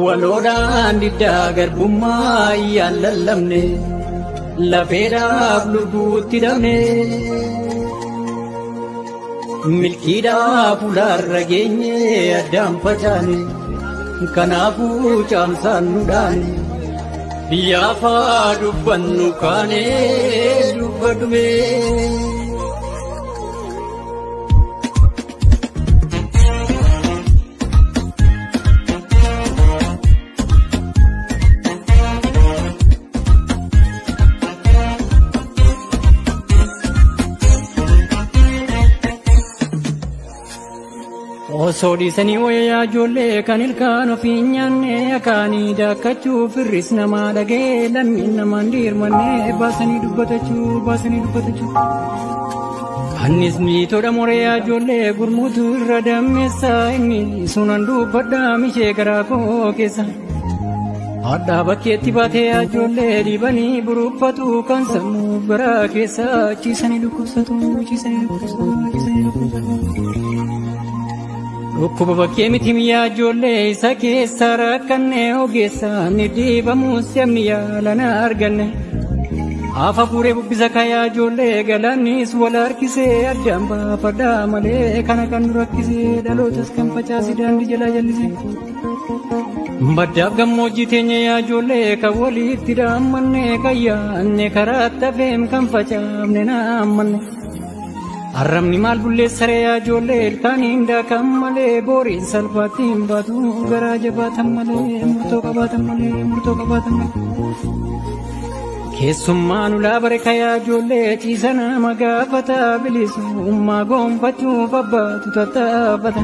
Waloodhaan diddaa garbummaa yaallallamne lafeedhaaf lubbuutti dhabne milkiidhaaf ulaarra geenye addaan facaane kanaafuu caamsaan nu dhaane biyyaafaa dubbannu kaane dubbadhume. Osoo dhiisanii wayyaa ijoollee kan ilkaan ofii nyaanne akaanii daakkachuu firris namaa dhagee lammiin namaan dirmanne baasanii dubbatachuu. Annis miitoodha moreeyaa ijoollee gurmuutu irra dammeessa inni sunan dubbadhaa mishee garaa koo keessa. Addaa bakkeetti baatee ijoollee dhiibanii buruuffatu kan sammuu garaa keessa ciisanii dhukkubsatu. Dhukkuba bakkee miti miyaa ijoollee isa keessa rakkanne ogeessa ni dhiibamuus yamni yaalana arganne. Afa fuuree bubbisa kayaa ijoollee galaannis wal harkisee addaan baafadhaa malee kana kan nu rakkisee dhalootas kan facaase daandii jalaa jallisee. Baddaaf gammoojjii teenya yaa ijoollee kan walitti dhaammanne kan yaanne karaa tafeem kan facaafne naammanne. Arrabni maal bulleessaree yaa ijoollee ilkaaniin daakan malee booriin salphaattiin baatu garaa jabaatan malee murtoo qabaatan malee. Keessummaan ulaa bareekaa yaa ijoollee ciisa nama gaafata bilisummaa goonfachuuf abbaatu tattaafata.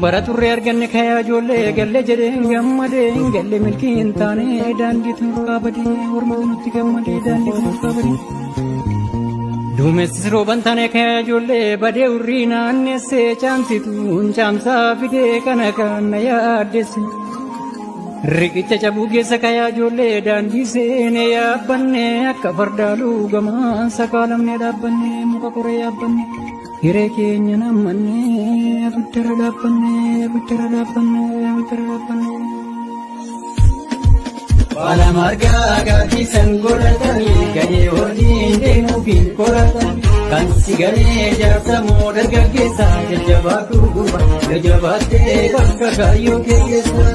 Bara turree arganne kayaa ijoollee galle jedheen gammadee galle milkiin taane daandiitu nurraa badee hormatu nutti gammadee daandiitu nurraa badee. Duumessis rooban taane kayaa ijoollee badee urrii naannessee caamsituun caamsaa fidee kana kan na yaaddeesse. Riqicha cabuu keessa kayaa ijoollee daandii seenee yaabbanne akka fardaaluu gamaan sakaalamnee dhaabbanne muka koree yaabbanne hiree keenya nammanne abiddara dhaabbanne. Baala margaa gaaddisan godhatanii gadee waliin deemuufiin koratan kan si galee jaarsa moo dargaggeessa jajjabaadhu guba jajjabaattee bakka kaayyoo keessa.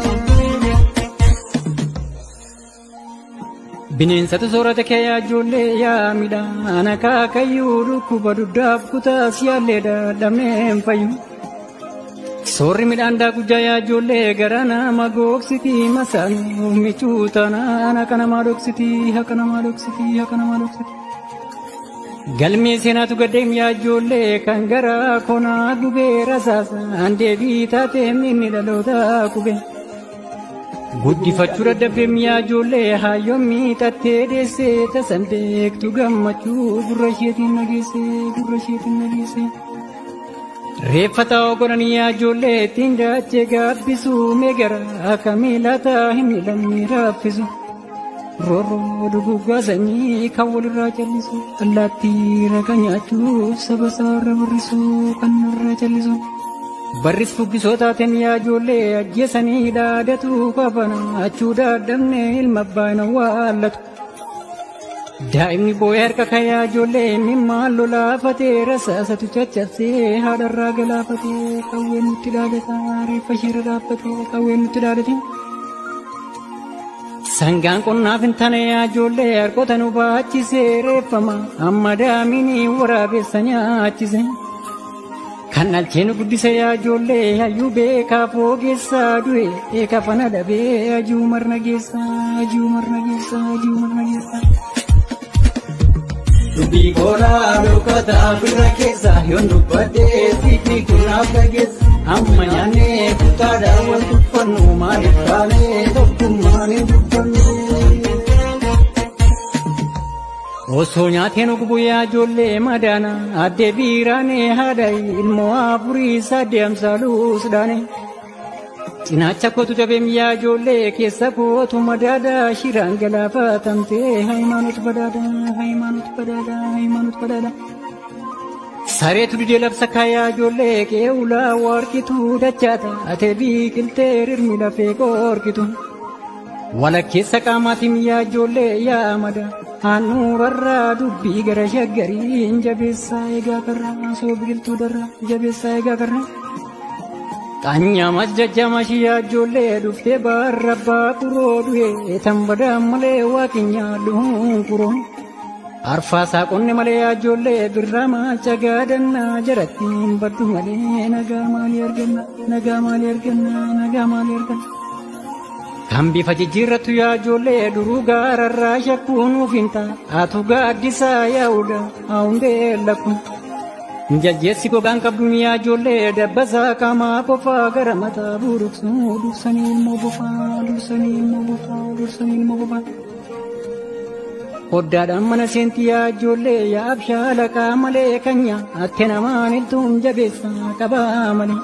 Bineensatu soorata kee yaa ijoollee yaa midhaan akaakayyuu dhukkuba duddaaf kutaas yaallee dadhabneen fayyu. Soorri midhaan daakujjaa yaa ijoollee gara nama googsiti masaanuuf michuu taanaan akka namaa dhoksiti. Galmee seenaatu gaddeem yaa ijoollee kan gara konaa gubee rasaasaan deebii taatee inni dhaloota qube. Guddifachuu dadhabdeem yaa ijoollee hayyoon miixattee deessee tasan beektu gammachuu gurra isheetiin nageesse. Reeffata ogonanii yaa ijoollee ittiin daachee gaabbisuu meegara akkamii laata hin miidhamne raaffisu. Roorroo duguggaa sanyii kan walirraa callisu allaattii raqa nyaachuuf saba isaarra barrisu kan irraa callisu. Barris fuggisoo taateen yaa ijoollee ajjeesanii dhaadatu kafana achuu dadhabne ilma abbaan awwaallatu. Daa'imni boo'ee harka kayaa ijoollee inni maal lolaafatee rasaasatu caccabsee haadharraa galaafatee qawween nutti dhaadata reeffa isheerra dhaabbatee qawween nutti dhaadate. Sangaan qonnaaf hin taane yaa ijoollee harkoota nu baachisee reeffama amma daamini waraabessa nyaachise. Kan dhalchee nu guddise yaa ijoollee hayyuu beekaa foogeessaa du'e kafana dhabee ajuu marna geessa. Dubbii koolaa dhokata firra keessa yoon dubbadhee sitti kunaaf dhageessa. Amma nyaannee kutaadhaan wal tuffannu maaliif taanee tokkummaan hin dubbannu. Osoo nyaateen oguu yaa ijoollee madaana addee biiraanee haadha ilmoo afurii sadde amsaaluus dhaane. Cinaacha kootu jabeem yaa ijoollee keessa kootu madaada shiraan galaafatamtee haymaanot badaada. Sareetu didee labsa kaayaa ijoollee qe'ee ulaa warqituu dachaata atee biqiltee rirmi lafee qorqitu. Walakkeessa qaamaatiin yaa ijoollee yaa mada handhuurarraa dubbii gara shaggariin jabeessaa eegaa karra soo biqiltuu darra jabeessaa eegaa karra. Qaanyaamas jajjaamas yaa ijoollee dhuftee baarra abbaa kuroo du'ee tan badaan malee waaqinyaa dhuun kuroo. Arfaasaa qonne malee yaa ijoollee birraa maacha gaadannaa jarattiin baddu malee nagaa maalii arganna nagaa maalii arganna nagaa maalii arganna. Kan bifa jijjiirrattu yaa ijoollee duruu gaararraa shakkuun ufinta atu gaaddisaa yaa'uudha haundee lakku. Jajjeessi gogaan qabduun yaa ijoollee dabbasaa qaamaa qofaa gara mataa buruqsuu dursanii ilmoo bofaa dursanii ilmoo bofaa dursanii ilmoo bofaa. Hoddaadhaan mana seentii yaa ijoollee yaa abshaalaqaa malee kanya atte namaan iltuun jabeessaa qabaa malee.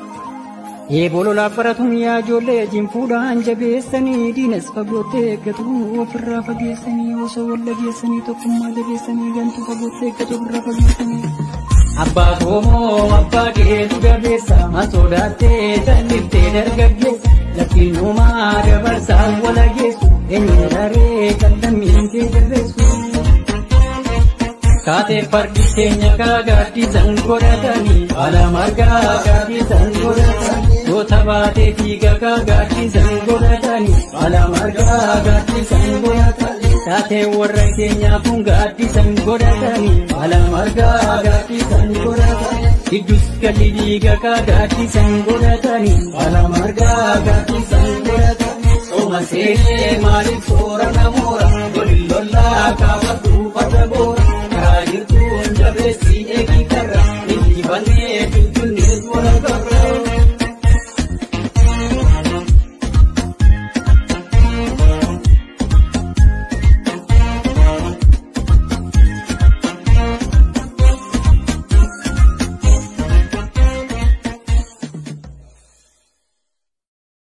Eebololaaf baratuun yaa ijoollee jinfuudhaan jabeessanii diinas fagoottee eeggatu ofirraa fageessanii osoo wal dhageessanii tokkummaa jabeessanii gantuu fagoottee eeggatu ofirraa fageessanii. Abbaa koomoo abbaa keetu jabeessa maa sodaattee jalliftee dargaggeessa lakkiin uumaa dabarsaa wala geessu eenyu daree qallammiin kee jabeessu. Kaatee fardi keenya gaaddisan godhatanii haala margaa gaaddisan godhatanii goota baatee fiiga gaaddisan godhatanii haala margaa gaaddisan godhatanii taatee warra keenyaa kun gaaddisan godhatanii haala margaa gaaddisan godhatanii giddus galli dhiiga gaaddisan godhatanii